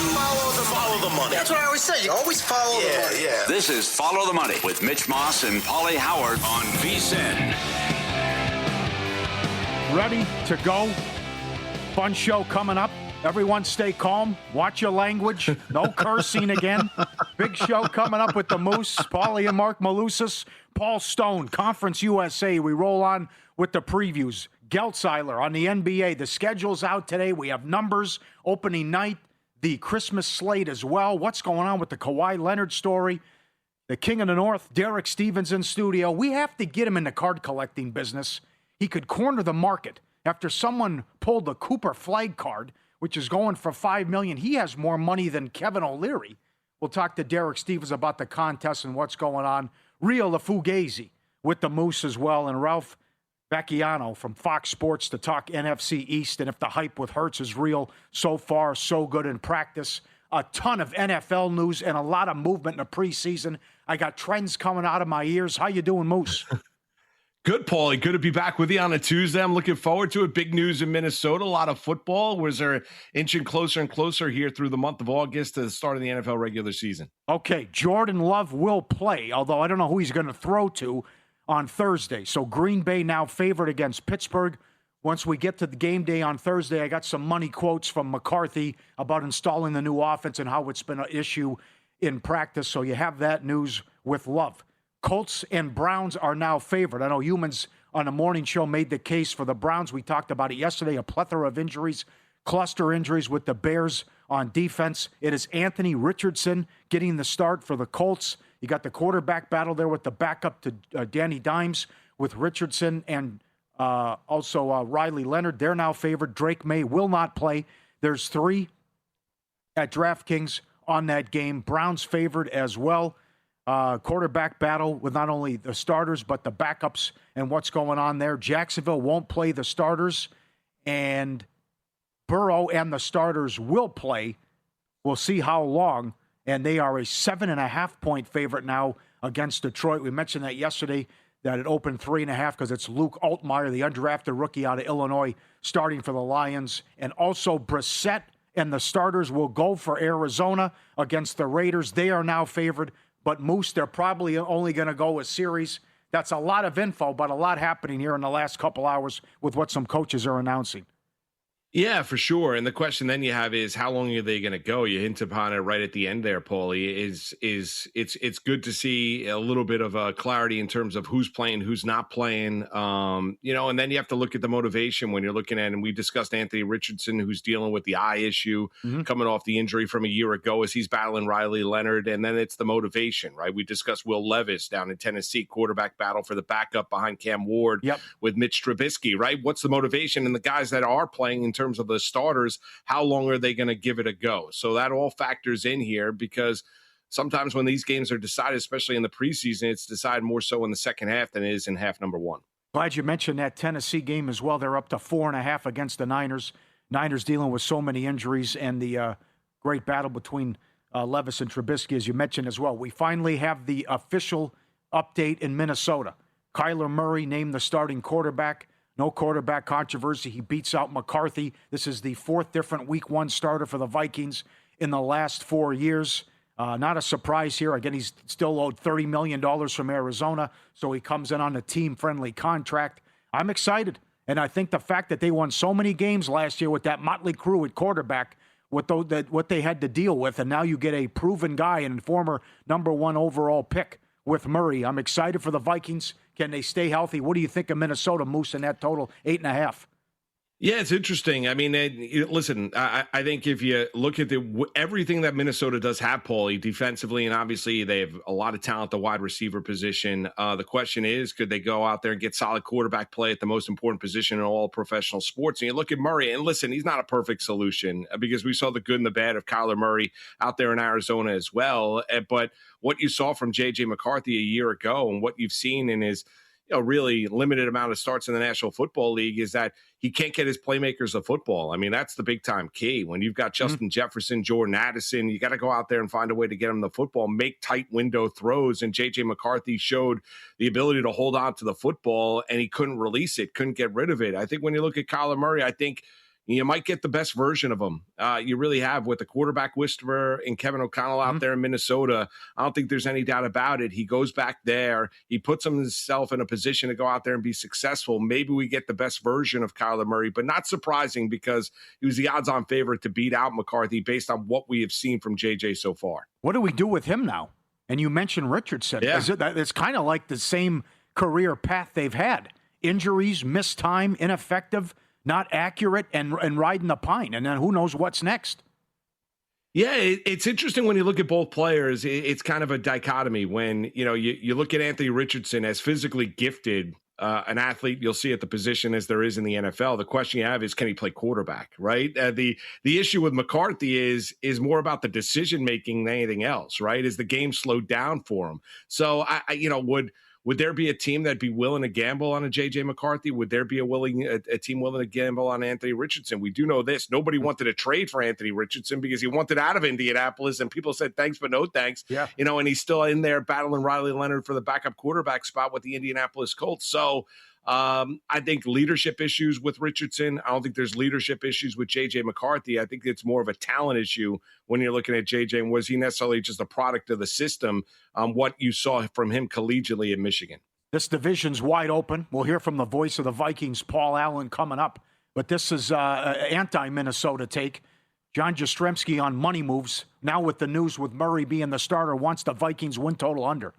Follow the money. That's what I always say. You always follow the money. Yeah. This is Follow the Money with Mitch Moss and Pauly Howard on VSiN. Ready to go? Fun show coming up. Everyone stay calm. Watch your language. No cursing again. Big show coming up with the Moose, Pauly and Marc Malusis, Paul Stone, Conference USA. We roll on with the previews. Geltzeiler on the NBA. The schedule's out today. We have numbers, opening night, the Christmas slate as well. What's going on with the Kawhi Leonard story? The King of the North, Derek Stevens in studio. We have to get him in the card collecting business. He could corner the market after someone pulled the Cooper flag card, which is going for $5 million. He has more money than Kevin O'Leary. We'll talk to Derek Stevens about the contest and what's going on. Rio LaFugazi with the Moose as well, and Ralph Vacchiano from Fox Sports to talk NFC East, and if the hype with Hurts is real. So far, so good in practice. A ton of NFL news and a lot of movement in the preseason. I got trends coming out of my ears. How you doing, Moose? Good, Paulie. Good to be back with you on a Tuesday. I'm looking forward to it. Big news in Minnesota. A lot of football. We're inching closer and closer here through the month of August to the start of the NFL regular season. Okay, Jordan Love will play, although I don't know who he's going to throw to on Thursday. So Green Bay now favored against Pittsburgh. Once we get to the game day on Thursday, I got some money quotes from McCarthy about installing the new offense and how it's been an issue in practice. So you have that news with Love. Colts and Browns are now favored. I know Humans on the morning show made the case for the Browns. We talked about it yesterday, a plethora of injuries, cluster injuries with the Bears on defense. It is Anthony Richardson getting the start for the Colts. You got the quarterback battle there with the backup to Danny Dimes with Richardson and also Riley Leonard. They're now favored. Drake May will not play. There's 3 at DraftKings on that game. Browns favored as well. Quarterback battle with not only the starters but the backups and what's going on there. Jacksonville won't play the starters, and Burrow and the starters will play. We'll see how long, and they are a 7.5-point favorite now against Detroit. We mentioned that yesterday, that it opened 3.5 because it's Luke Altmaier, the undrafted rookie out of Illinois, starting for the Lions. And also Brissett and the starters will go for Arizona against the Raiders. They are now favored. But Moose, they're probably only going to go a series. That's a lot of info, but a lot happening here in the last couple hours with what some coaches are announcing. Yeah, for sure. And the question then you have is, how long are they going to go? You hint upon it right at the end there, Paulie. It's good to see a little bit of clarity in terms of who's playing, who's not playing. And then you have to look at the motivation when you're looking at, and we discussed Anthony Richardson, who's dealing with the eye issue, coming off the injury from a year ago as he's battling Riley Leonard. And then it's the motivation, right? We discussed Will Levis down in Tennessee, quarterback battle for the backup behind Cam Ward with Mitch Trubisky, right? What's the motivation? And the guys that are playing in terms of the starters, how long are they going to give it a go? So that all factors in here, because sometimes when these games are decided, especially in the preseason, it's decided more so in the second half than it is in half number 1. Glad you mentioned that Tennessee game as well. They're up to 4.5 against the Niners. Niners dealing with so many injuries and the great battle between Levis and Trubisky, as you mentioned as well. We finally have the official update in Minnesota. Kyler Murray named the starting quarterback. No quarterback controversy. He beats out McCarthy. This is the 4th different Week 1 starter for the Vikings in the last 4 years. Not a surprise here. Again, he's still owed $30 million from Arizona, so he comes in on a team-friendly contract. I'm excited, and I think the fact that they won so many games last year with that motley crew at quarterback, what they had to deal with, and now you get a proven guy and former number 1 overall pick with Murray. I'm excited for the Vikings. Can they stay healthy? What do you think of Minnesota, Moose, in that total 8.5? Yeah, it's interesting. I mean, listen, I think if you look at everything that Minnesota does have, Paulie, defensively, and obviously they have a lot of talent at the wide receiver position. The question is, could they go out there and get solid quarterback play at the most important position in all professional sports? And you look at Murray, and listen, he's not a perfect solution because we saw the good and the bad of Kyler Murray out there in Arizona as well. But what you saw from J.J. McCarthy a year ago and what you've seen in his really limited amount of starts in the National Football League is that he can't get his playmakers the football. I mean, that's the big time key. When you've got Justin Jefferson, Jordan Addison, you got to go out there and find a way to get him the football, make tight window throws. And J.J. McCarthy showed the ability to hold on to the football, and he couldn't release it, couldn't get rid of it. I think when you look at Kyler Murray, I think you might get the best version of him. You really have with the quarterback whisperer and Kevin O'Connell out there in Minnesota. I don't think there's any doubt about it. He goes back there. He puts himself in a position to go out there and be successful. Maybe we get the best version of Kyler Murray, but not surprising because he was the odds-on favorite to beat out McCarthy based on what we have seen from JJ so far. What do we do with him now? And you mentioned Richardson. Yeah. It's kind of like the same career path they've had. Injuries, missed time, ineffective, not accurate, and riding the pine. And then who knows what's next? Yeah, it's interesting when you look at both players. It's kind of a dichotomy when, you look at Anthony Richardson as physically gifted, an athlete you'll see at the position as there is in the NFL. The question you have is, can he play quarterback, right? The issue with McCarthy is more about the decision-making than anything else, right? Is the game slowed down for him? So, Would there be a team that'd be willing to gamble on a J.J. McCarthy? Would there be a team willing to gamble on Anthony Richardson? We do know this. Nobody wanted to trade for Anthony Richardson because he wanted out of Indianapolis, and people said thanks but no thanks. Yeah. And he's still in there battling Riley Leonard for the backup quarterback spot with the Indianapolis Colts. So I think leadership issues with Richardson. I don't think there's leadership issues with J.J. McCarthy. I think it's more of a talent issue when you're looking at J.J. And was he necessarily just a product of the system, what you saw from him collegiately in Michigan? This division's wide open. We'll hear from the voice of the Vikings, Paul Allen, coming up. But this is anti-Minnesota take. John Jastrzemski on money moves. Now with the news with Murray being the starter, wants the Vikings win total under.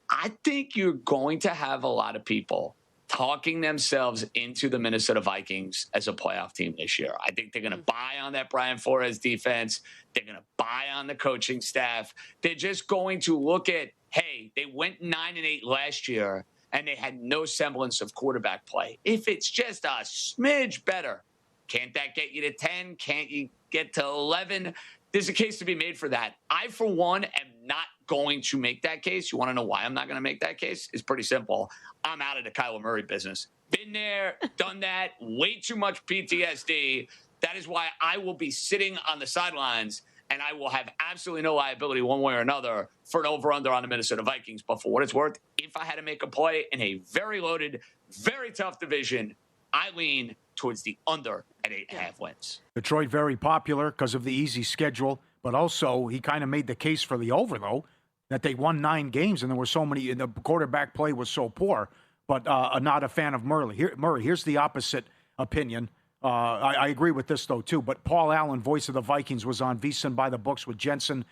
I think you're going to have a lot of people talking themselves into the Minnesota Vikings as a playoff team this year. I think they're going to buy on that Brian Flores defense. They're going to buy on the coaching staff. They're just going to look at, hey, they went 9-8 last year and they had no semblance of quarterback play. If it's just a smidge better, can't that get you to 10? Can't you get to 11? There's a case to be made for that. I, for one, am not going to make that case. You want to know why I'm not going to make that case? It's pretty simple. I'm out of the Kyler Murray business. Been there, done that, way too much PTSD. That is why I will be sitting on the sidelines and I will have absolutely no liability one way or another for an over-under on the Minnesota Vikings. But for what it's worth, if I had to make a play in a very loaded, very tough division, I lean towards the under at 8.5 wins. Detroit very popular because of the easy schedule, but also he kind of made the case for the over, though, that they won 9 games and there were so many, the quarterback play was so poor, but not a fan of Murray. Here's the opposite opinion. I agree with this, though, too, but Paul Allen, voice of the Vikings, was on VSiN by the Books with Jensen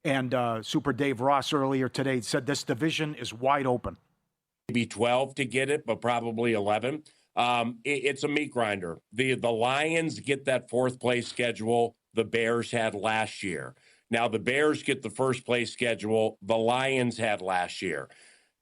and Super Dave Ross earlier today. He said this division is wide open. Maybe 12 to get it, but probably 11. It's a meat grinder. The Lions get that 4th place schedule the Bears had last year. Now the Bears get the 1st place schedule the Lions had last year.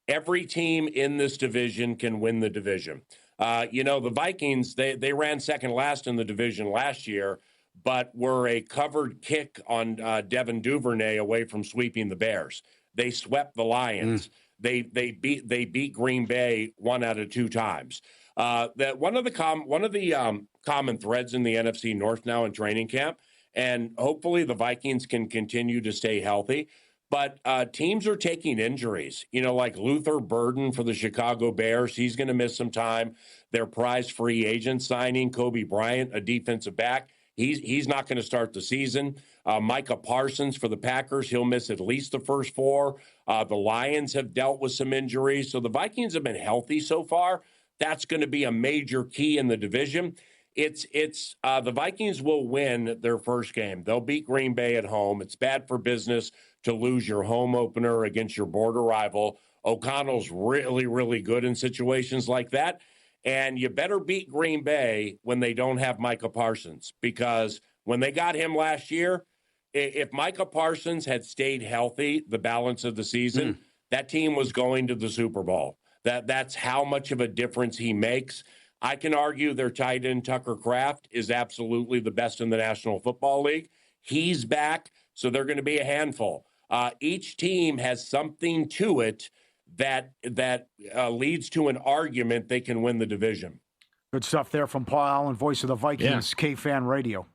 Every team in this division can win the division. The Vikings, they ran second last in the division last year, but were a covered kick on Devin Duvernay away from sweeping the Bears. They swept the Lions. They beat Green Bay 1 out of 2 times. That one of the common threads in the NFC North now in training camp, and hopefully the Vikings can continue to stay healthy. But teams are taking injuries, like Luther Burden for the Chicago Bears. He's going to miss some time. Their prize free agent signing, Kobe Bryant, a defensive back. He's not going to start the season. Micah Parsons for the Packers. He'll miss at least the first 4. The Lions have dealt with some injuries. So the Vikings have been healthy so far. That's going to be a major key in the division. The Vikings will win their first game. They'll beat Green Bay at home. It's bad for business to lose your home opener against your border rival. O'Connell's really, really good in situations like that. And you better beat Green Bay when they don't have Micah Parsons, because when they got him last year, if Micah Parsons had stayed healthy the balance of the season, that team was going to the Super Bowl. That's how much of a difference he makes. I can argue their tight end, Tucker Kraft, is absolutely the best in the National Football League. He's back, so they're going to be a handful. Each team has something to it that leads to an argument they can win the division. Good stuff there from Paul Allen, voice of the Vikings, K-Fan Radio.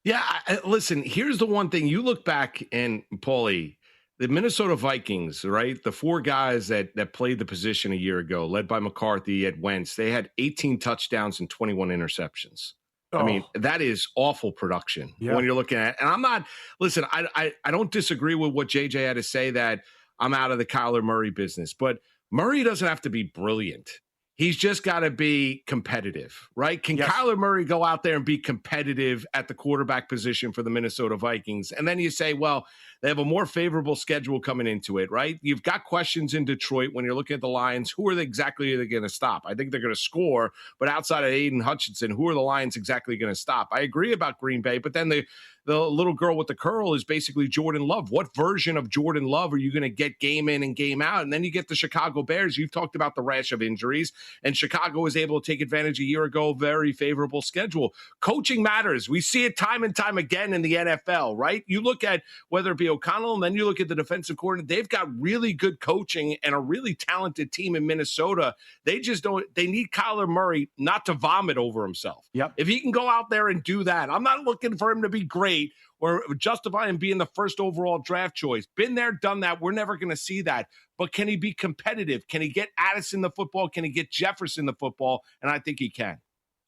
Yeah, listen, here's the one thing. You look back, and Pauly, the Minnesota Vikings, right? The four guys that played the position a year ago, led by McCarthy at Wentz, they had 18 touchdowns and 21 interceptions. I mean, that is awful production when you're looking at it. And I'm not, listen, I don't disagree with what JJ had to say that I'm out of the Kyler Murray business, but Murray doesn't have to be brilliant. He's just got to be competitive, right? Can Kyler Murray go out there and be competitive at the quarterback position for the Minnesota Vikings? And then you say, well, they have a more favorable schedule coming into it, right? You've got questions in Detroit when you're looking at the Lions. Who are they exactly going to stop? I think they're going to score, but outside of Aiden Hutchinson, who are the Lions exactly going to stop? I agree about Green Bay, but then the little girl with the curl is basically Jordan Love. What version of Jordan Love are you going to get game in and game out? And then you get the Chicago Bears. You've talked about the rash of injuries, and Chicago was able to take advantage a year ago, very favorable schedule. Coaching matters. We see it time and time again in the NFL, right? You look at whether it be O'Connell, and then you look at the defensive coordinator. They've got really good coaching and a really talented team in Minnesota. They just don't. They need Kyler Murray not to vomit over himself. If he can go out there and do that, I'm not looking for him to be great or justify him being the first overall draft choice. Been there, done that. We're never going to see that. But can he be competitive? Can he get Addison the football? Can he get Jefferson the football? And I think he can.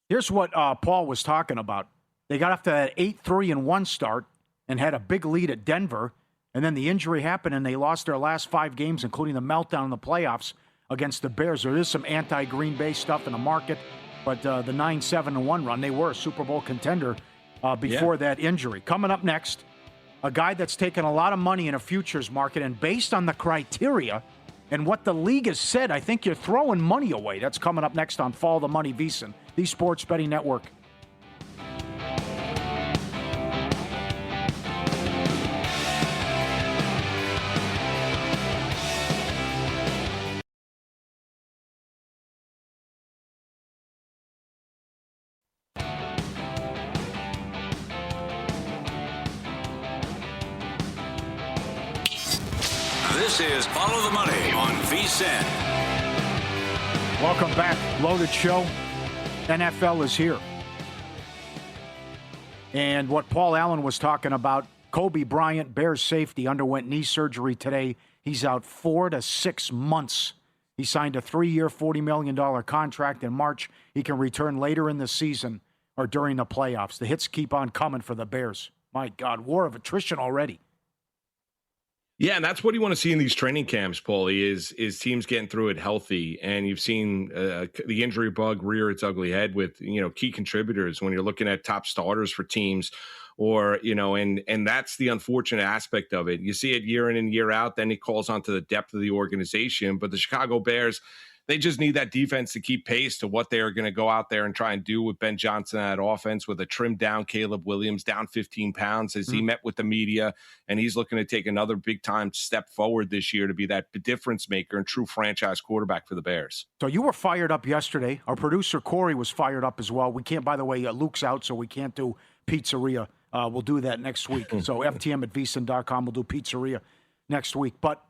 Here's what Paul was talking about. They got off to that 8-3-1 start and had a big lead at Denver. And then the injury happened, and they lost their last 5 games, including the meltdown in the playoffs against the Bears. There is some anti-Green Bay stuff in the market, but the 9-7-1 run, they were a Super Bowl contender before that injury. Coming up next, a guy that's taken a lot of money in a futures market, and based on the criteria and what the league has said, I think you're throwing money away. That's coming up next on Follow the Money VSiN, the Sports Betting Network. This is Follow the Money on VSiN. Welcome back. Loaded show. NFL is here. And what Paul Allen was talking about, Kobe Bryant, Bears safety, underwent knee surgery today. He's out 4 to 6 months. He signed a 3-year, $40 million contract in March. He can return later in the season or during the playoffs. The hits keep on coming for the Bears. My God, war of attrition already. Yeah, and that's what you want to see in these training camps, Pauly, is teams getting through it healthy. And you've seen the injury bug rear its ugly head with, key contributors when you're looking at top starters for teams or, and that's the unfortunate aspect of it. You see it year in and year out, then it calls onto the depth of the organization. But the Chicago Bears, they just need that defense to keep pace to what they're going to go out there and try and do with Ben Johnson at offense with a trimmed down Caleb Williams, down 15 pounds as he met with the media. And he's looking to take another big time step forward this year to be that difference maker and true franchise quarterback for the Bears. So you were fired up yesterday. Our producer, Corey, was fired up as well. We can't, by the way, Luke's out, so we can't do Pizzeria. We'll do that next week. So FTM at VSiN.com. We'll do Pizzeria next week. But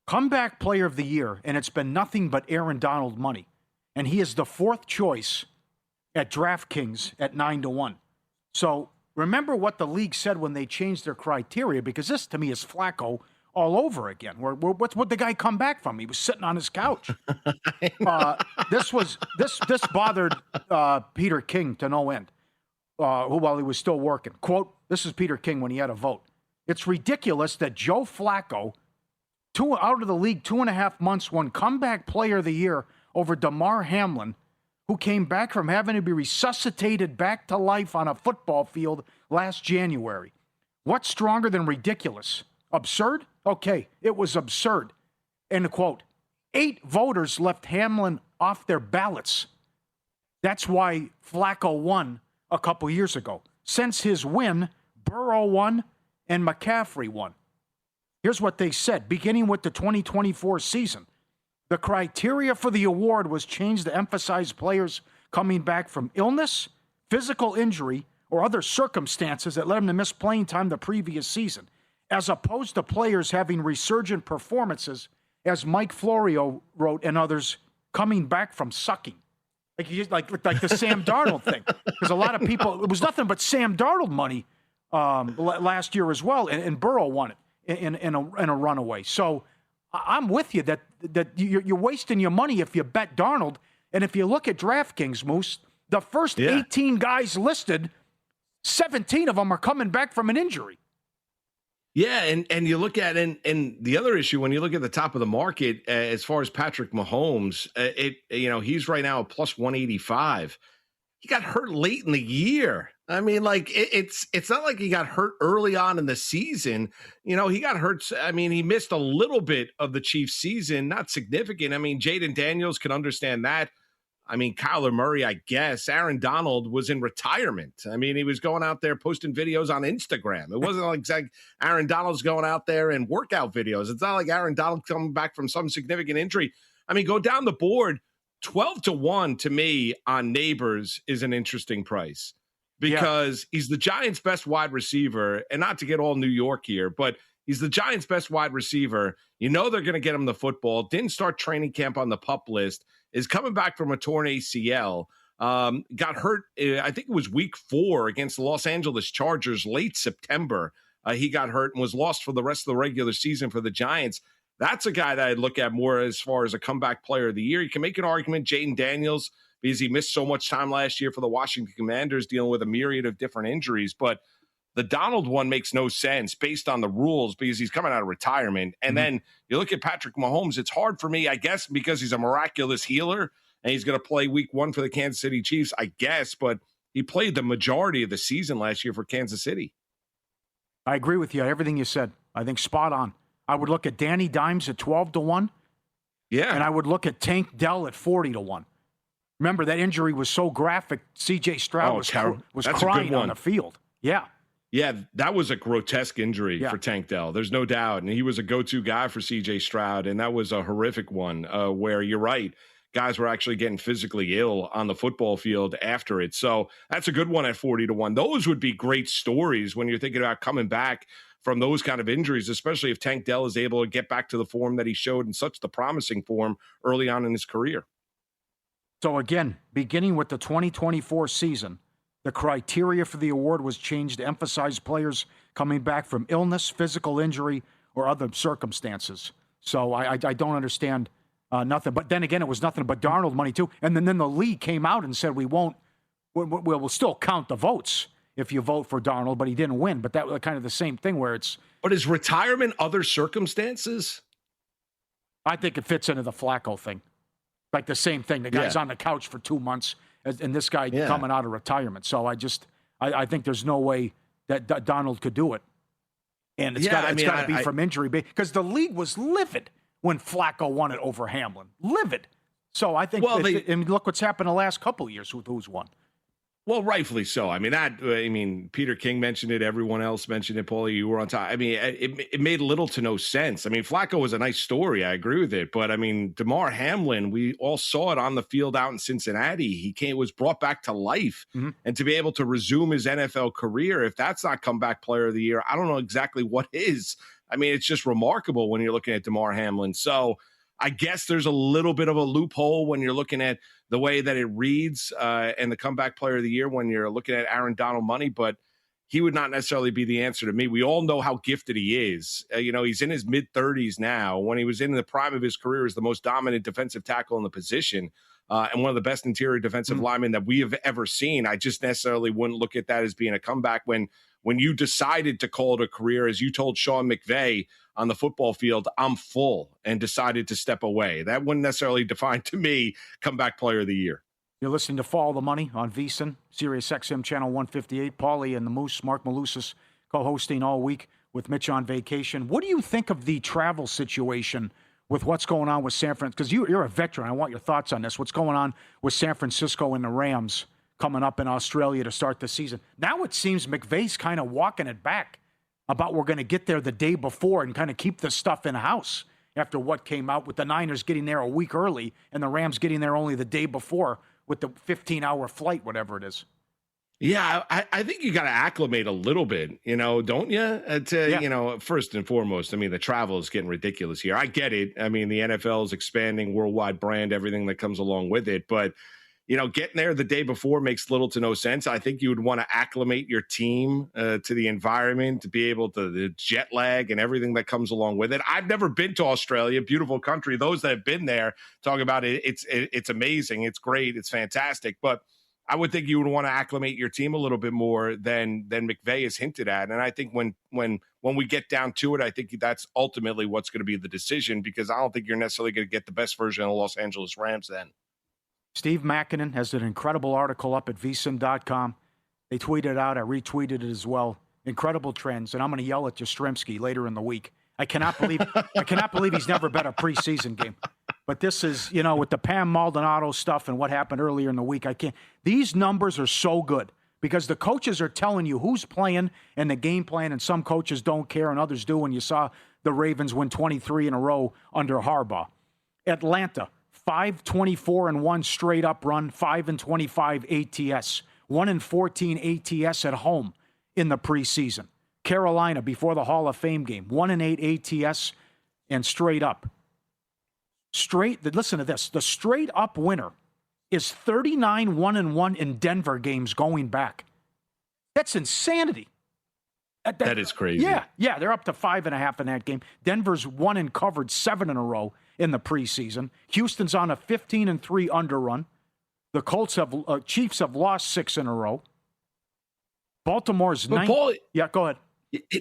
comeback player of the year, and it's been nothing but Aaron Donald money. And he is the 4th choice at DraftKings at 9-1. So remember what the league said when they changed their criteria, because this to me is Flacco all over again. What'd the guy come back from? He was sitting on his couch. This bothered Peter King to no end, while he was still working. Quote, this is Peter King when he had a vote. It's ridiculous that Joe Flacco, out of the league 2.5 months, won comeback player of the year over Damar Hamlin, who came back from having to be resuscitated back to life on a football field last January. What's stronger than ridiculous? Absurd? Okay, it was absurd. End quote. 8 voters left Hamlin off their ballots. That's why Flacco won a couple years ago. Since his win, Burrow won and McCaffrey won. Here's what they said, beginning with the 2024 season. The criteria for the award was changed to emphasize players coming back from illness, physical injury, or other circumstances that led them to miss playing time the previous season, as opposed to players having resurgent performances, as Mike Florio wrote and others, coming back from sucking. Like the Sam Darnold thing. Because a lot of people, it was nothing but Sam Darnold money last year as well, and Burrow won it. in a runaway. So I'm with you that you're wasting your money if you bet Darnold. And if you look at DraftKings, Moose, the first 18 guys listed, 17 of them are coming back from an injury. Yeah, and you look at and the other issue when you look at the top of the market as far as Patrick Mahomes, he's right now a plus 185. He got hurt late in the year. I mean, like it's not like he got hurt early on in the season. He got hurt. I mean, he missed a little bit of the Chiefs season, not significant. I mean, Jaden Daniels can understand that. I mean, Kyler Murray, I guess. Aaron Donald was in retirement. I mean, he was going out there posting videos on Instagram. It wasn't like Aaron Donald's going out there and workout videos. It's not like Aaron Donald coming back from some significant injury. I mean, go down the board. 12-1 to me on Neighbors is an interesting price because he's the Giants' best wide receiver. And not to get all New York here, but he's the Giants' best wide receiver. They're going to get him the football. Didn't start training camp on the PUP list. Is coming back from a torn ACL. Got hurt, I think it was week 4 against the Los Angeles Chargers, late September. He got hurt and was lost for the rest of the regular season for the Giants. That's a guy that I'd look at more as far as a comeback player of the year. You can make an argument, Jaden Daniels, because he missed so much time last year for the Washington Commanders dealing with a myriad of different injuries. But the Donald one makes no sense based on the rules because he's coming out of retirement. And then you look at Patrick Mahomes, it's hard for me, I guess, because he's a miraculous healer and he's going to play week 1 for the Kansas City Chiefs, I guess, but he played the majority of the season last year for Kansas City. I agree with you. Everything you said, I think spot on. I would look at Danny Dimes at 12-1. Yeah. And I would look at Tank Dell at 40-1. Remember, that injury was so graphic, C.J. Stroud was crying on the field. Yeah. Yeah, that was a grotesque injury for Tank Dell. There's no doubt. And he was a go-to guy for C.J. Stroud, and that was a horrific one where you're right. Guys were actually getting physically ill on the football field after it. So that's a good one at 40-1. Those would be great stories when you're thinking about coming back from those kind of injuries, especially if Tank Dell is able to get back to the form that he showed in such the promising form early on in his career. So again, beginning with the 2024 season, the criteria for the award was changed to emphasize players coming back from illness, physical injury, or other circumstances. So I don't understand nothing. But then again, it was nothing but Darnold money too. And then the league came out and said we'll still count the votes if you vote for Darnold, but he didn't win. But that was kind of the same thing where it's. But is retirement other circumstances? I think it fits into the Flacco thing. Like the same thing. The guy's on the couch for 2 months. And this guy coming out of retirement. So I think there's no way that Donald could do it. And it's got to be from injury. Because the league was livid when Flacco won it over Hamlin. Livid. So I think, look what's happened the last couple of years with who's won. Well, rightfully so. I mean, Peter King mentioned it. Everyone else mentioned it. Pauly, you were on top. I mean, it made little to no sense. I mean, Flacco was a nice story. I agree with it. But, I mean, DeMar Hamlin, we all saw it on the field out in Cincinnati. He was brought back to life. Mm-hmm. And to be able to resume his NFL career, if that's not comeback player of the year, I don't know exactly what is. I mean, it's just remarkable when you're looking at DeMar Hamlin. So I guess there's a little bit of a loophole when you're looking at the way that it reads and the comeback player of the year when you're looking at Aaron Donald money, but he would not necessarily be the answer to me. We all know how gifted he is. He's in his mid-30s now. When he was in the prime of his career as the most dominant defensive tackle in the position and one of the best interior defensive linemen that we have ever seen. I just necessarily wouldn't look at that as being a comeback when you decided to call it a career, as you told Sean McVay on the football field, I'm full, and decided to step away. That wouldn't necessarily define to me comeback player of the year. You're listening to Follow the Money on VSiN, Sirius XM Channel 158. Pauly and the Moose, Marc Malusis, co-hosting all week with Mitch on vacation. What do you think of the travel situation with what's going on with San Francisco? Because you're a veteran. I want your thoughts on this. What's going on with San Francisco and the Rams coming up in Australia to start the season? Now it seems McVay's kind of walking it back about we're going to get there the day before and kind of keep the stuff in-house after what came out with the Niners getting there a week early and the Rams getting there only the day before with the 15-hour flight, whatever it is. Yeah, I think you got to acclimate a little bit, don't you? First and foremost, I mean, the travel is getting ridiculous here. I get it. I mean, the NFL is expanding, worldwide brand, everything that comes along with it. But, getting there the day before makes little to no sense. I think you would want to acclimate your team to the environment, to be able to the jet lag and everything that comes along with it. I've never been to Australia, beautiful country. Those that have been there talk about it. It's amazing. It's great. It's fantastic. But I would think you would want to acclimate your team a little bit more than McVay has hinted at. And I think when we get down to it, I think that's ultimately what's going to be the decision, because I don't think you're necessarily going to get the best version of the Los Angeles Rams then. Steve Makinen has an incredible article up at vsin.com. They tweeted it out. I retweeted it as well. Incredible trends. And I'm going to yell at Yastrzemski later in the week. I cannot believe he's never bet a preseason game. But this is, with the Pam Maldonado stuff and what happened earlier in the week, these numbers are so good because the coaches are telling you who's playing and the game plan, and some coaches don't care and others do. And you saw the Ravens win 23 in a row under Harbaugh. Atlanta, 5-24-1 straight up run, 5-25 ATS, 1-14 ATS at home in the preseason. Carolina, before the Hall of Fame game, 1-8 ATS and straight up. Listen to this. The straight up winner is 39-1-1 in Denver games going back. That's insanity. That is crazy. Yeah, they're up to 5.5 in that game. Denver's won and covered 7 in a row in the preseason. Houston's on a 15-3 underrun. The Chiefs have lost 6 in a row. Baltimore's 9. Yeah, go ahead.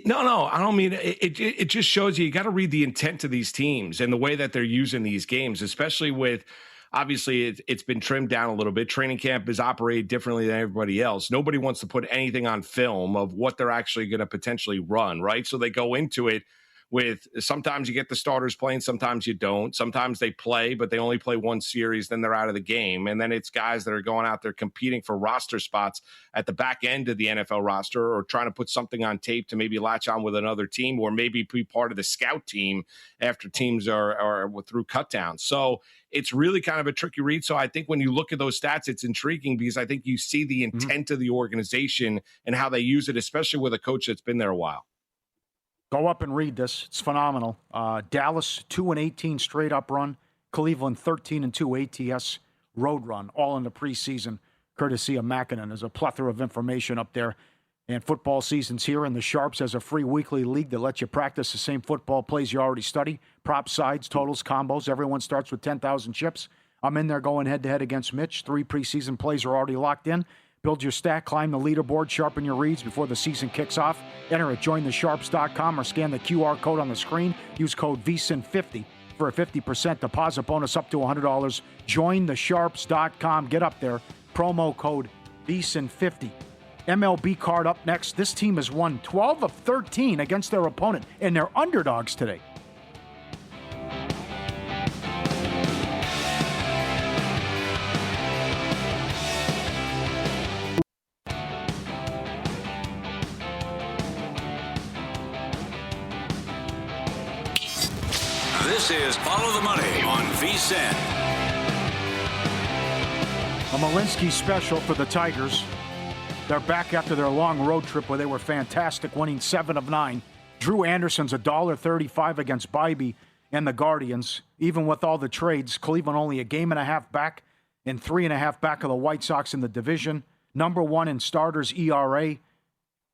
No, I don't mean it. It just shows you got to read the intent of these teams and the way that they're using these games, especially with, obviously, it's been trimmed down a little bit. Training camp is operated differently than everybody else. Nobody wants to put anything on film of what they're actually going to potentially run, right? So they go into it with, sometimes you get the starters playing, sometimes you don't. Sometimes they play, but they only play one series, then they're out of the game. And then it's guys that are going out there competing for roster spots at the back end of the NFL roster, or trying to put something on tape to maybe latch on with another team, or maybe be part of the scout team after teams are through cutdowns. So it's really kind of a tricky read. So I think when you look at those stats, it's intriguing because I think you see the intent of the organization and how they use it, especially with a coach that's been there a while. Go up and read this. It's phenomenal. Dallas, 2-18 straight up run. Cleveland, 13-2 ATS road run, all in the preseason, courtesy of Makinen. There's a plethora of information up there. And football season's here, and the Sharps has a free weekly league that lets you practice the same football plays you already study. Prop sides, totals, combos. Everyone starts with 10,000 chips. I'm in there going head-to-head against Mitch. 3 preseason plays are already locked in. Build your stack, climb the leaderboard, sharpen your reads before the season kicks off. Enter at jointhesharps.com or scan the QR code on the screen. Use code VSIN50 for a 50% deposit bonus up to $100. Jointhesharps.com. Get up there. Promo code VSIN50. MLB card up next. This team has won 12 of 13 against their opponent, and they're underdogs today. This is Follow the Money on VSIN. A Malinsky special for the Tigers. They're back after their long road trip where they were fantastic, winning 7 of 9. Drew Anderson's $1.35 against Bybee and the Guardians. Even with all the trades, Cleveland only a game and a half back and 3.5 back of the White Sox in the division. Number 1 in starters ERA.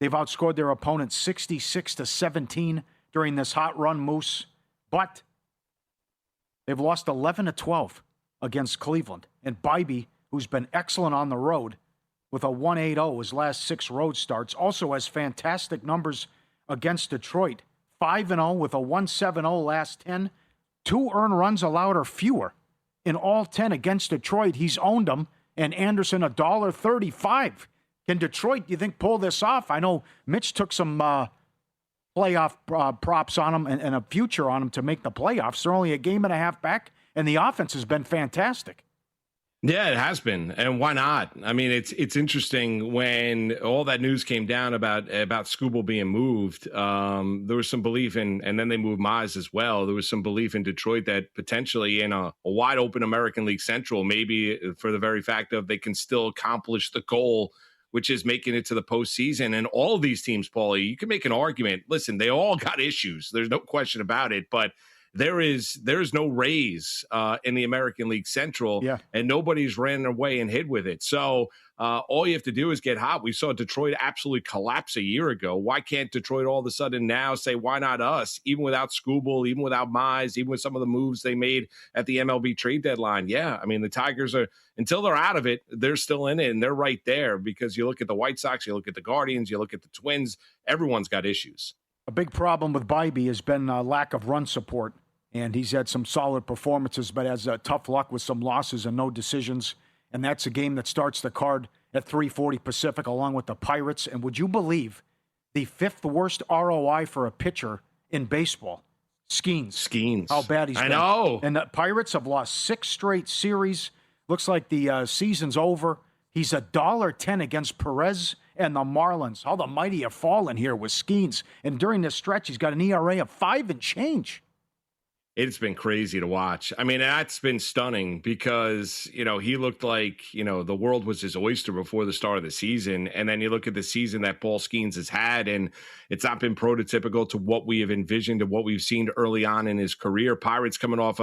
They've outscored their opponents 66-17 during this hot run, Moose. But they've lost 11-12 against Cleveland. And Bybee, who's been excellent on the road, with a 1.80 his last 6 road starts, also has fantastic numbers against Detroit. 5-0 with a 1.70 last 10. 2 earned runs allowed or fewer in all 10 against Detroit. He's owned them. And Anderson, $1.35. Can Detroit, you think, pull this off? I know Mitch took some playoff props on him and a future on him to make the playoffs. They're only a game and a half back, and the offense has been fantastic. Yeah, it has been, and why not? I mean, it's interesting when all that news came down about Skubal being moved. There was some belief in, and then they moved Mize as well. There was some belief in Detroit that potentially in a wide open American League Central, maybe for the very fact of they can still accomplish the goal, which is making it to the postseason. And all of these teams, Pauly, you can make an argument. Listen, they all got issues. There's no question about it, but there's no Rays in the American League Central, and nobody's ran away and hid with it. So all you have to do is get hot. We saw Detroit absolutely collapse a year ago. Why can't Detroit all of a sudden now say, why not us? Even without Skubal, even without Mize, even with some of the moves they made at the MLB trade deadline. Yeah, I mean, the Tigers are, until they're out of it, they're still in it, and they're right there, because you look at the White Sox, you look at the Guardians, you look at the Twins, everyone's got issues. A big problem with Bybee has been lack of run support, and he's had some solid performances, but has tough luck with some losses and no decisions. And that's a game that starts the card at 3:40 Pacific along with the Pirates. And would you believe the 5th worst ROI for a pitcher in baseball? Skeens. How bad he's been. I know. And the Pirates have lost 6 straight series. Looks like the season's over. He's $1.10 against Perez and the Marlins. How the mighty have fallen here with Skeens. And during this stretch, he's got an ERA of 5 and change. It's been crazy to watch. I mean, that's been stunning because, he looked like, the world was his oyster before the start of the season. And then you look at the season that Paul Skeens has had, and it's not been prototypical to what we have envisioned and what we've seen early on in his career. Pirates coming off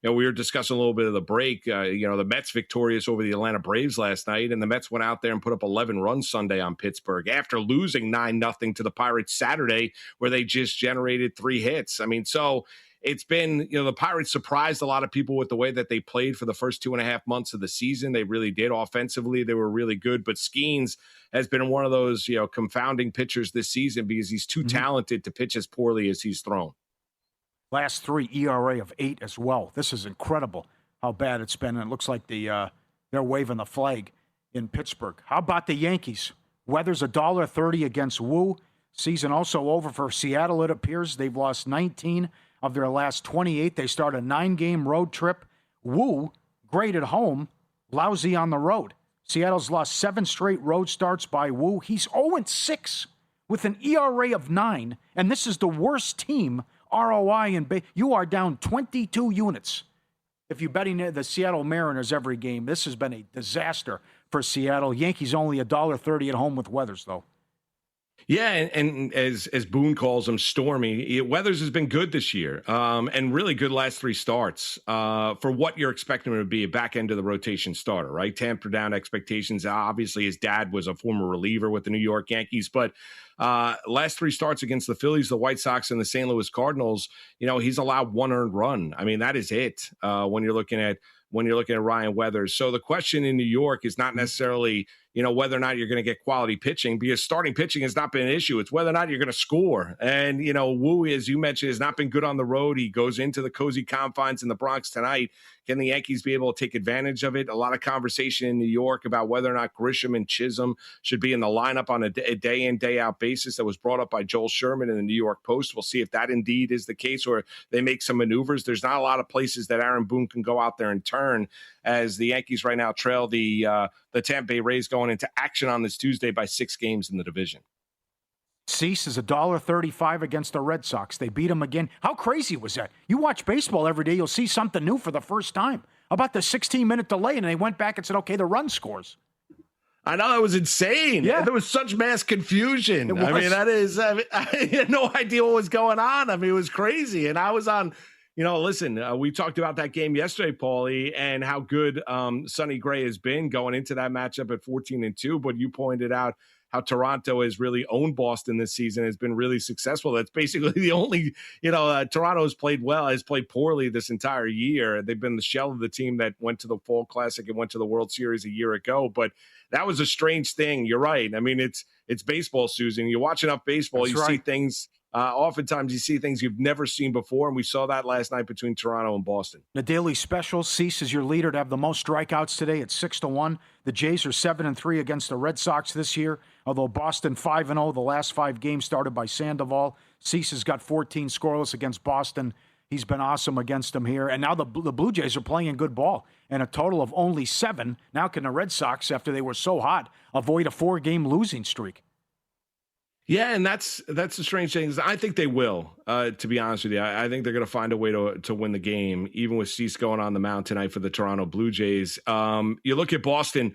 we were discussing a little bit of the break, the Mets victorious over the Atlanta Braves last night, and the Mets went out there and put up 11 runs Sunday on Pittsburgh after losing 9-0 to the Pirates Saturday, where they just generated 3 hits. I mean, so it's been, the Pirates surprised a lot of people with the way that they played for the first 2.5 months of the season. They really did. Offensively, they were really good. But Skeens has been one of those, confounding pitchers this season because he's too talented to pitch as poorly as he's thrown. Last 3 ERA of 8 as well. This is incredible how bad it's been. And it looks like they're waving the flag in Pittsburgh. How about the Yankees? Weather's $1.30 against Wu. Season also over for Seattle, it appears. They've lost 19 of their last 28. They start a 9-game road trip. Wu, great at home, lousy on the road. Seattle's lost 7 straight road starts by Wu. He's 0-6 with an ERA of 9, and this is the worst team ROI in you are down 22 units. If you're betting the Seattle Mariners every game, this has been a disaster for Seattle. Yankees only $1.30 at home with Weathers, though. Yeah, and as Boone calls him, stormy. Weathers has been good this year, and really good last 3 starts for what you're expecting him to be, a back end of the rotation starter, right? Tamper down expectations. Obviously, his dad was a former reliever with the New York Yankees, but last 3 starts against the Phillies, the White Sox, and the St. Louis Cardinals, he's allowed 1 earned run. I mean, that is it when you're looking at Ryan Weathers. So the question in New York is not necessarily, whether or not you're going to get quality pitching, because starting pitching has not been an issue. It's whether or not you're going to score. And, Wu, as you mentioned, has not been good on the road. He goes into the cozy confines in the Bronx tonight. Can the Yankees be able to take advantage of it? A lot of conversation in New York about whether or not Grisham and Chisholm should be in the lineup on a day-in, day-out basis. That was brought up by Joel Sherman in the New York Post. We'll see if that indeed is the case, or they make some maneuvers. There's not a lot of places that Aaron Boone can go out there and turn, as the Yankees right now trail the Tampa Bay Rays going into action on this Tuesday by 6 games in the division. Cease is $1.35 against the Red Sox. They beat them again. How crazy was that? You watch baseball every day, you'll see something new for the first time. How about the 16-minute delay? And they went back and said, okay, the run scores. I know, it was insane. Yeah. There was such mass confusion. I mean, I had no idea what was going on. I mean, it was crazy. And I was on, listen, we talked about that game yesterday, Pauly, and how good Sonny Gray has been going into that matchup at 14-2. But you pointed out how Toronto has really owned Boston this season, has been really successful. That's basically the only, Toronto has played poorly this entire year. They've been the shell of the team that went to the Fall Classic and went to the World Series a year ago. But that was a strange thing. You're right. I mean, it's baseball, Susan. You watch enough baseball, That's you right. see things. Oftentimes you see things you've never seen before, and we saw that last night between Toronto and Boston. The daily special, Cease is your leader to have the most strikeouts today at 6-1. The Jays are 7-3 against the Red Sox this year, although Boston 5-0. The last 5 games started by Sandoval. Cease has got 14 scoreless against Boston. He's been awesome against them here. And now the Blue Jays are playing good ball, and a total of only 7. Now can the Red Sox, after they were so hot, avoid a 4-game losing streak? Yeah, and that's the strange thing. I think they will, to be honest with you. I think they're going to find a way to win the game, even with Cease going on the mound tonight for the Toronto Blue Jays. You look at Boston,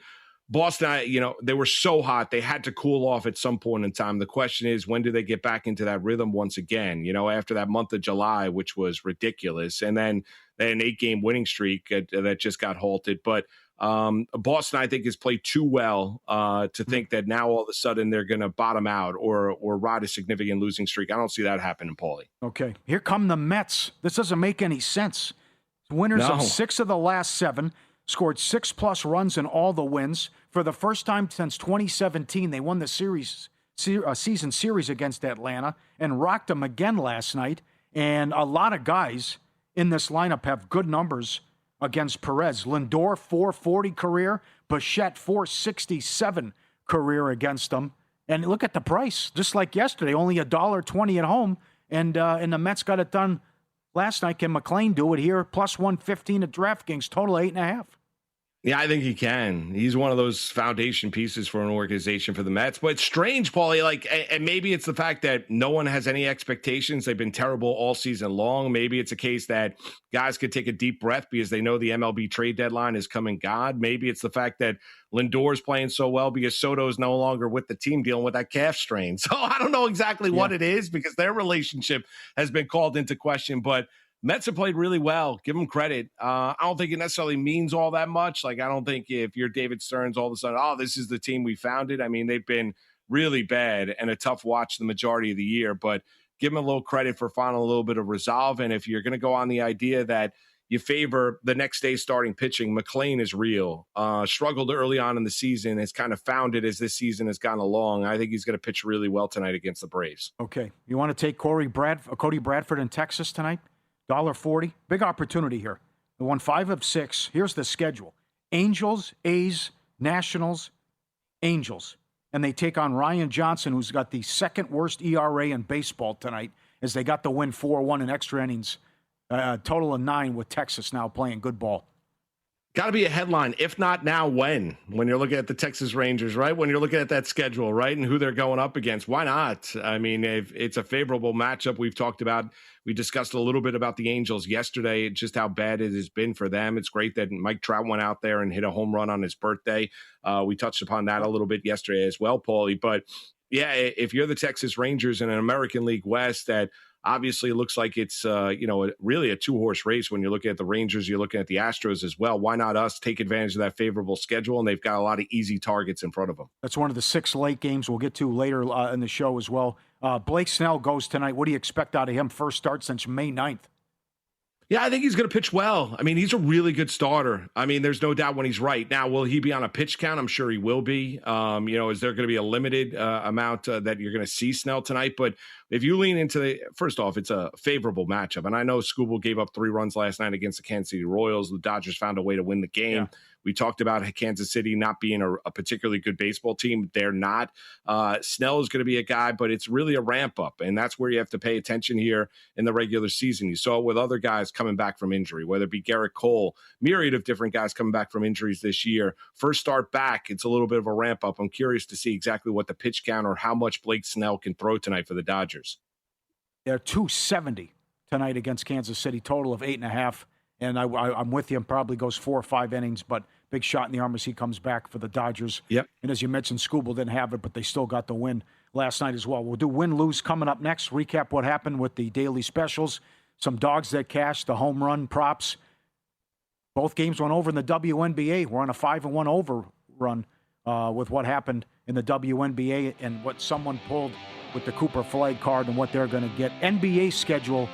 Boston, they were so hot. They had to cool off at some point in time. The question is, when do they get back into that rhythm once again? After that month of July, which was ridiculous. And then an 8-game winning streak that just got halted. But Boston, I think, has played too well to think that now all of a sudden they're going to bottom out or ride a significant losing streak. I don't see that happening, Pauly. Okay, here come the Mets. This doesn't make any sense. Winners of 6 of the last 7, scored 6+ runs in all the wins. For the first time since 2017, they won the season series against Atlanta and rocked them again last night. And a lot of guys in this lineup have good numbers against Perez. Lindor, 440 career. Bichette, 467 career against them. And look at the price. Just like yesterday, only $1.20 at home. And the Mets got it done last night. Can McLean do it here? Plus 115 at DraftKings, total 8.5. Yeah, I think he can. He's one of those foundation pieces for an organization for the Mets. But it's strange, Paulie, and maybe it's the fact that no one has any expectations. They've been terrible all season long. Maybe it's a case that guys could take a deep breath because they know the MLB trade deadline is coming. Maybe it's the fact that Lindor's playing so well because Soto's no longer with the team dealing with that calf strain. So I don't know exactly what it is because their relationship has been called into question. But Mets have played really well. Give them credit. I don't think it necessarily means all that much. I don't think if you're David Stearns, all of a sudden, this is the team we founded. I mean, they've been really bad and a tough watch the majority of the year, but give them a little credit for finding a little bit of resolve. And if you're going to go on the idea that you favor the next day starting pitching, McLean is real. Struggled early on in the season, has kind of found it as this season has gone along. I think he's going to pitch really well tonight against the Braves. Okay. You want to take Cody Bradford in Texas tonight? $1.40. Big opportunity here. They won 5 of 6. Here's the schedule. Angels, A's, Nationals, Angels. And they take on Ryan Johnson, who's got the second worst ERA in baseball tonight, as they got the win 4-1 in extra innings. Total of 9 with Texas now playing good ball. Got to be a headline. If not now, when you're looking at the Texas Rangers, right? When you're looking at that schedule, right? And who they're going up against. Why not? I mean, if it's a favorable matchup. We discussed a little bit about the Angels yesterday, just how bad it has been for them. It's great that Mike Trout went out there and hit a home run on his birthday. We touched upon that a little bit yesterday as well, Paulie. But yeah, if you're the Texas Rangers in an American League West that obviously it looks like it's, really a 2-horse race. When you're looking at the Rangers, you're looking at the Astros as well. Why not us take advantage of that favorable schedule? And they've got a lot of easy targets in front of them. That's one of the 6 late games we'll get to later in the show as well. Blake Snell goes tonight. What do you expect out of him? First start since May 9th. Yeah, I think he's going to pitch well. I mean, he's a really good starter. I mean, there's no doubt when he's right. Now, will he be on a pitch count? I'm sure he will be. Is there going to be a limited amount that you're going to see Snell tonight? But if you lean into first off, it's a favorable matchup. And I know Skubal gave up 3 runs last night against the Kansas City Royals. The Dodgers found a way to win the game. Yeah. We talked about Kansas City not being a particularly good baseball team. They're not. Snell is going to be a guy, but it's really a ramp up. And that's where you have to pay attention here in the regular season. You saw it with other guys coming back from injury, whether it be Garrett Cole, myriad of different guys coming back from injuries this year. First start back, it's a little bit of a ramp up. I'm curious to see exactly what the pitch count or how much Blake Snell can throw tonight for the Dodgers. They're 270 tonight against Kansas City, total of 8.5. And I'm with you. Probably goes 4 or 5 innings, but big shot in the arm as he comes back for the Dodgers. Yep. And as you mentioned, Skubal didn't have it, but they still got the win last night as well. We'll do win-lose coming up next. Recap what happened with the daily specials. Some dogs that cashed, the home run props. Both games went over in the WNBA. We're on a 5-1 over run with what happened in the WNBA and what someone pulled with the Cooper Flag card and what they're going to get. NBA schedule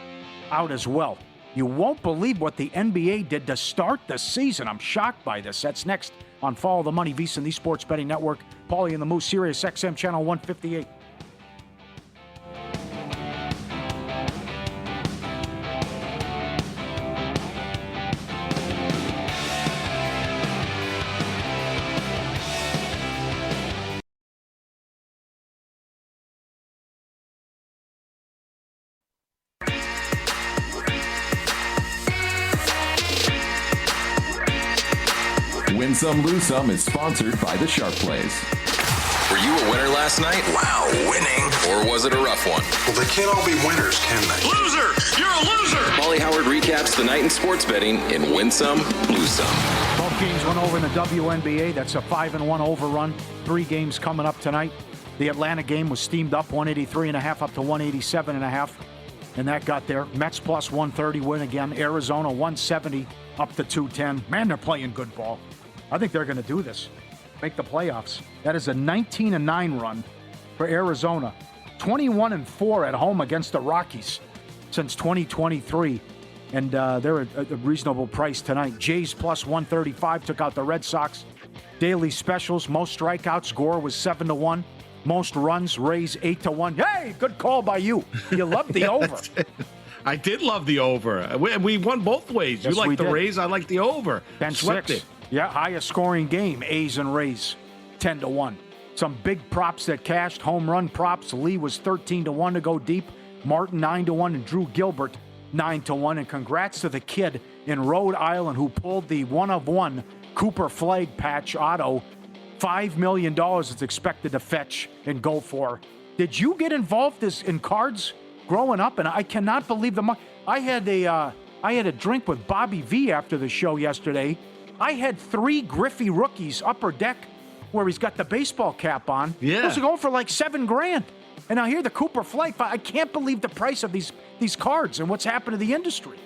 out as well. You won't believe what the NBA did to start the season. I'm shocked by this. That's next on Follow the Money, VSiN, the Sports Betting Network. Pauly and the Moose, Sirius XM Channel 158. Win Some, Lose Some is sponsored by the Sharp Plays. you a winner last night? Wow, winning. Or was it a rough one? Well, they can't all be winners, can they? Loser! You're a loser! Pauly Howard recaps the night in sports betting in Win Some, Lose Some. Both games went over in the WNBA. That's a 5-1 overrun. 3 games coming up tonight. The Atlanta game was steamed up 183.5 up to 187.5. And that got there. Mets plus 130 win again. Arizona 170 up to 210. Man, they're playing good ball. I think they're going to do this. Make the playoffs. That is a 19-9 run for Arizona. 21-4 at home against the Rockies since 2023. And they're at a reasonable price tonight. Jays plus 135 took out the Red Sox. Daily specials, most strikeouts. Gore was 7-1. Most runs, Rays 8-1. Hey, good call by you. You love the over. I did love the over. We won both ways. Yes, you like the did. Rays, I like the over. Swept it. Yeah, highest scoring game, A's and Rays, 10-1. Some big props that cashed, home run props. Lee was 13-1 to go deep. Martin 9-1 and Drew Gilbert 9-1. And congrats to the kid in Rhode Island who pulled the one-of-one Cooper Flag patch auto. $5 million it's expected to fetch and go for. Did you get involved in cards growing up? And I cannot believe the money. I had a drink with Bobby V after the show yesterday. I had 3 Griffey rookies upper deck where he's got the baseball cap on. Yeah. Those are going for like $7,000. And now here the Cooper Flag. I can't believe the price of these cards and what's happened to the industry.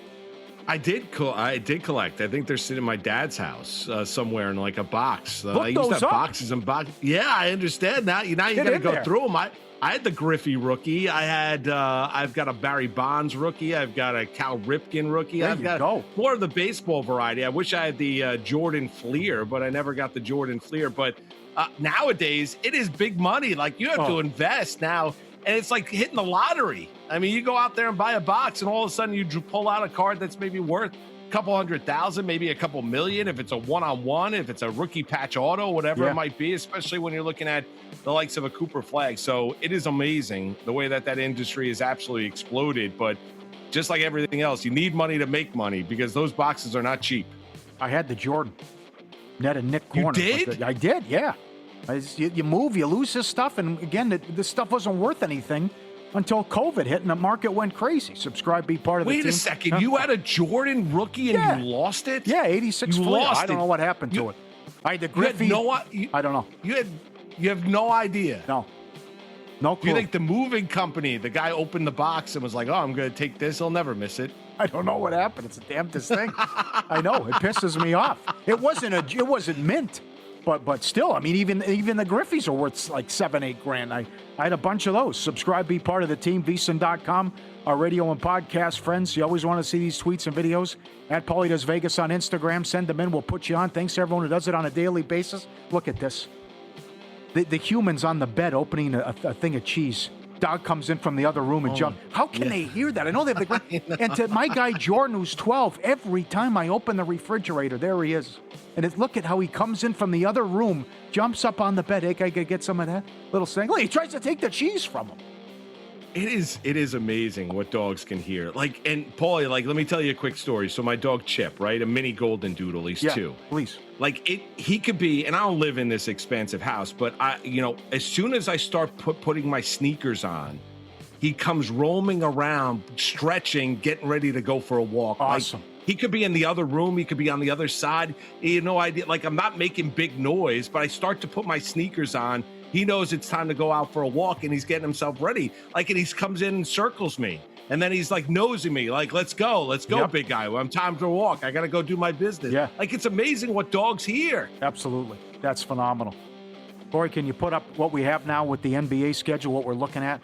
I did collect. I think they're sitting in my dad's house somewhere in like a box. Look I used to those have up. Boxes and boxes. Yeah, I understand that. You got to go there. through them. I had the Griffey rookie. I've got a Barry Bonds rookie. I've got a Cal Ripken rookie. There I've you got go. more of the baseball variety. I wish I had the Jordan Fleer, but I never got the Jordan Fleer. But nowadays, it is big money. Like you have to invest now. And it's like hitting the lottery. I mean, you go out there and buy a box, and all of a sudden you pull out a card that's maybe worth a couple $100,000, maybe a couple million. If it's a one-on-one, if it's a rookie patch auto, whatever it might be, especially when you're looking at the likes of a Cooper Flag. So it is amazing the way that industry has absolutely exploded. But just like everything else, you need money to make money because those boxes are not cheap. I had the Jordan. Net and Nick Corner. You did? I did, yeah. You move, you lose this stuff, and again, this stuff wasn't worth anything until COVID hit and the market went crazy. Subscribe, be part of the team. Wait a second, you had a Jordan rookie and you lost it? Yeah, 86 You Fleer. lost I don't it. know what happened to it. I had the Griffey. I don't know. You have no idea. No Do clue. you think the moving company, the guy opened the box and was like, "Oh, I'm going to take this. I'll never miss it." I don't know what happened. It's the damnedest thing. I know it pisses me off. It wasn't mint. But still, I mean, even the Griffies are worth like $7,000-8,000. I had a bunch of those. Subscribe, be part of the team, vsin.com, our radio and podcast friends. You always want to see these tweets and videos. At Pauly Does Vegas on Instagram. Send them in. We'll put you on. Thanks to everyone who does it on a daily basis. Look at this. The human's on the bed opening a thing of cheese. Dog comes in from the other room and jumps. How can they hear that? I know they have the. And to my guy Jordan, who's 12, every time I open the refrigerator, there he is. And look at how he comes in from the other room, jumps up on the bed. Hey, can I get some of that little thing? Look, he tries to take the cheese from him. It is amazing what dogs can hear. Like, and Paulie, like, let me tell you a quick story. So my dog Chip, right, a mini golden doodle, he's 2. Please. Like he could be, and I don't live in this expansive house, but as soon as I start putting my sneakers on, he comes roaming around, stretching, getting ready to go for a walk. Awesome. Like, he could be in the other room. He could be on the other side. He had no idea. Like, I'm not making big noise, but I start to put my sneakers on. He knows it's time to go out for a walk, and he's getting himself ready. Like, and he comes in and circles me. And then he's like nosing me, like, let's go, big guy. Well, I'm time to walk. I got to go do my business. Yeah. Like, it's amazing what dogs hear. Absolutely. That's phenomenal. Corey, can you put up what we have now with the NBA schedule, what we're looking at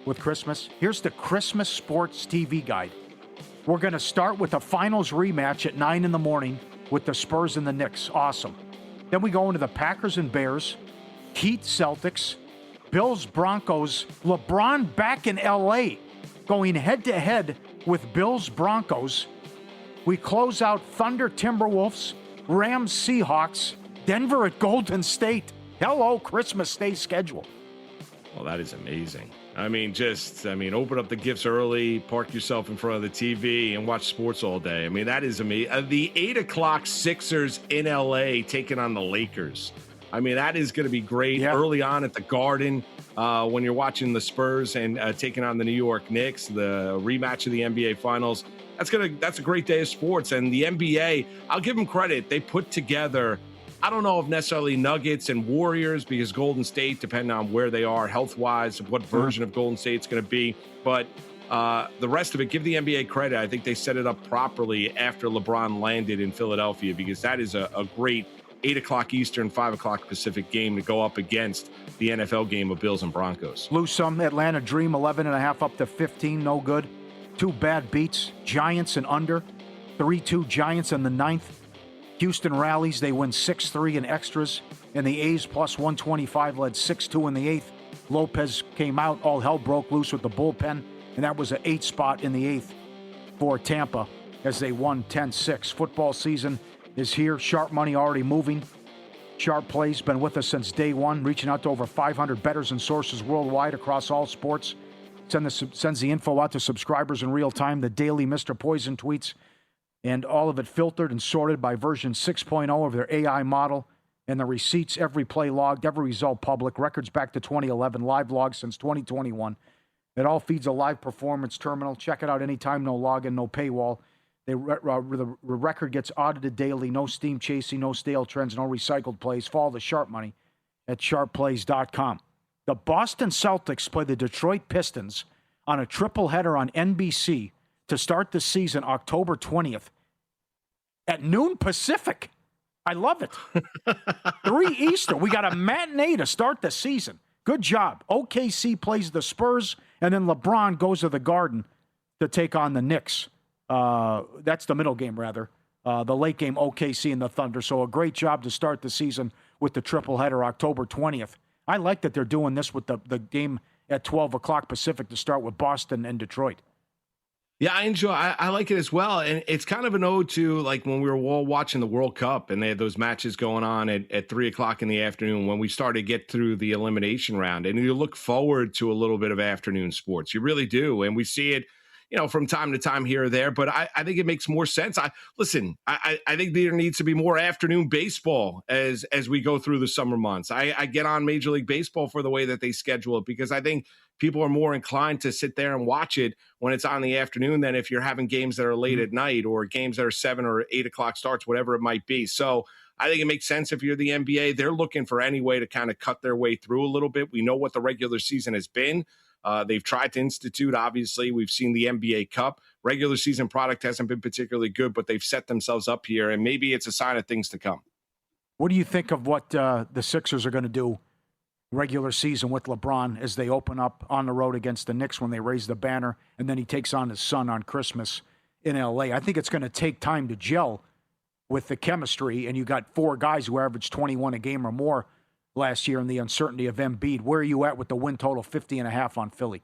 with Christmas? Here's the Christmas Sports TV Guide. We're going to start with the finals rematch at 9 in the morning with the Spurs and the Knicks. Awesome. Then we go into the Packers and Bears, Heat Celtics, Bills Broncos, LeBron back in L.A., going head-to-head with Bills Broncos. We close out Thunder Timberwolves, Rams Seahawks, Denver at Golden State. Hello, Christmas Day schedule. Well, that is amazing. I mean, open up the gifts early, park yourself in front of the TV, and watch sports all day. I mean, that is amazing. The 8 o'clock Sixers in L.A. taking on the Lakers. I mean, that is going to be great early on at the Garden when you're watching the Spurs and taking on the New York Knicks, the rematch of the NBA Finals. That's a great day of sports. And the NBA, I'll give them credit. They put together, I don't know if necessarily Nuggets and Warriors, because Golden State, depending on where they are health-wise, what version of Golden State's going to be. But the rest of it, give the NBA credit. I think they set it up properly after LeBron landed in Philadelphia, because that is a great 8 o'clock Eastern, 5 o'clock Pacific game to go up against the NFL game of Bills and Broncos. Lose some. Atlanta Dream 11.5 up to 15. No good. 2 bad beats. Giants and under. 3-2 Giants in the 9th. Houston rallies. They win 6-3 in extras. And the A's plus 125 led 6-2 in the 8th. Lopez came out. All hell broke loose with the bullpen. And that was an 8 spot in the 8th for Tampa as they won 10-6. Football season is here. Sharp money already moving. Sharp Plays been with us since day one, reaching out to over 500 bettors and sources worldwide across all sports. Sends the info out to subscribers in real time, the daily Mr. Poison tweets, and all of it filtered and sorted by version 6.0 of their AI model, and the receipts, every play logged, every result public, records back to 2011, live logs since 2021. It all feeds a live performance terminal. Check it out anytime, no login, no paywall. The record gets audited daily, no steam chasing, no stale trends, no recycled plays. Follow the Sharp Money at sharpplays.com. The Boston Celtics play the Detroit Pistons on a triple header on NBC to start the season October 20th at noon Pacific. I love it. 3 Eastern. We got a matinee to start the season. Good job. OKC plays the Spurs, and then LeBron goes to the Garden to take on the Knicks. That's the middle game, rather. The late game, OKC and the Thunder. So a great job to start the season with the triple header October 20th. I like that they're doing this with the game at 12 o'clock Pacific to start with Boston and Detroit. Yeah, I like it as well. And it's kind of an ode to like when we were all watching the World Cup and they had those matches going on at 3 o'clock in the afternoon when we started to get through the elimination round. And you look forward to a little bit of afternoon sports. You really do. And we see it, from time to time here or there, but I think it makes more sense. I think there needs to be more afternoon baseball as we go through the summer months. I get on Major League Baseball for the way that they schedule it, because I think people are more inclined to sit there and watch it when it's on the afternoon than if you're having games that are late at night or games that are 7 or 8 o'clock starts, whatever it might be. So I think it makes sense if you're the NBA. They're looking for any way to kind of cut their way through a little bit. We know what the regular season has been. They've tried to institute, obviously, we've seen the NBA Cup. Regular season product hasn't been particularly good, but they've set themselves up here, and maybe it's a sign of things to come. What do you think of what the Sixers are going to do regular season with LeBron as they open up on the road against the Knicks when they raise the banner, and then he takes on his son on Christmas in L.A.? I think it's going to take time to gel with the chemistry, and you got 4 guys who averaged 21 a game or more last year, and the uncertainty of Embiid. Where are you at with the win total 50.5 on Philly?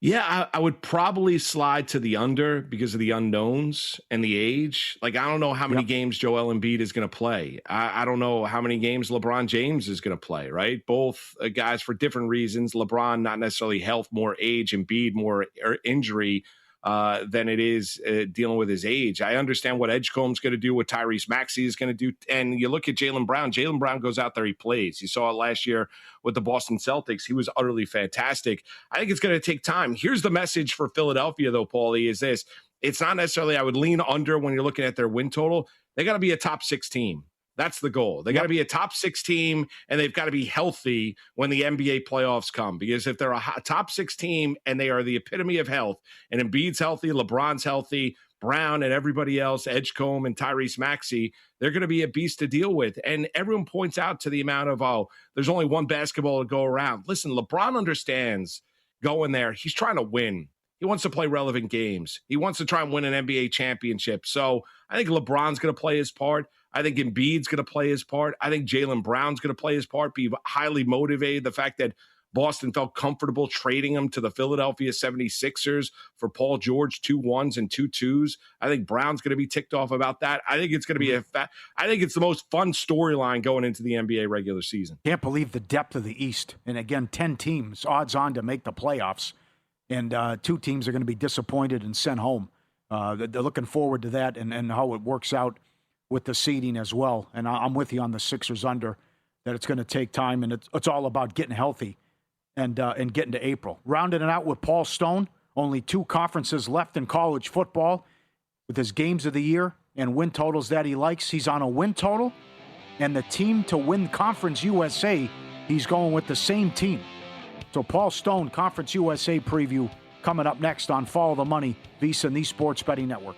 Yeah, I would probably slide to the under because of the unknowns and the age. Like, I don't know how many games Joel Embiid is going to play. I don't know how many games LeBron James is going to play, right? Both guys for different reasons. LeBron, not necessarily health, more age. Embiid, more injury than it is dealing with his age. I understand what Edgecombe's going to do, what Tyrese Maxey is going to do. And you look at Jaylen Brown. Jaylen Brown goes out there, he plays. You saw it last year with the Boston Celtics. He was utterly fantastic. I think it's going to take time. Here's the message for Philadelphia, though, Pauly, is this. It's not necessarily I would lean under when you're looking at their win total. They got to be a top 6 team. That's the goal. They got to be a top 6 team, and they've got to be healthy when the NBA playoffs come. Because if they're a top 6 team and they are the epitome of health, and Embiid's healthy, LeBron's healthy, Brown and everybody else, Edgecombe and Tyrese Maxey, they're going to be a beast to deal with. And everyone points out to the amount of, there's only one basketball to go around. Listen, LeBron understands going there. He's trying to win. He wants to play relevant games. He wants to try and win an NBA championship. So I think LeBron's going to play his part. I think Embiid's going to play his part. I think Jaylen Brown's going to play his part, be highly motivated. The fact that Boston felt comfortable trading him to the Philadelphia 76ers for Paul George, 2 1s and 2 2s. I think Brown's going to be ticked off about that. I think it's going to be I think it's the most fun storyline going into the NBA regular season. Can't believe the depth of the East. And again, 10 teams, odds on to make the playoffs. And 2 teams are going to be disappointed and sent home. They're looking forward to that and how it works out with the seeding as well. And I'm with you on the Sixers under that it's going to take time, and it's all about getting healthy and getting to April. Rounding it out with Paul Stone, only 2 conferences left in college football with his games of the year and win totals that he likes. He's on a win total, and the team to win Conference USA, he's going with the same team. So Paul Stone, Conference USA preview, coming up next on Follow the Money, VSiN, the Sports Betting Network.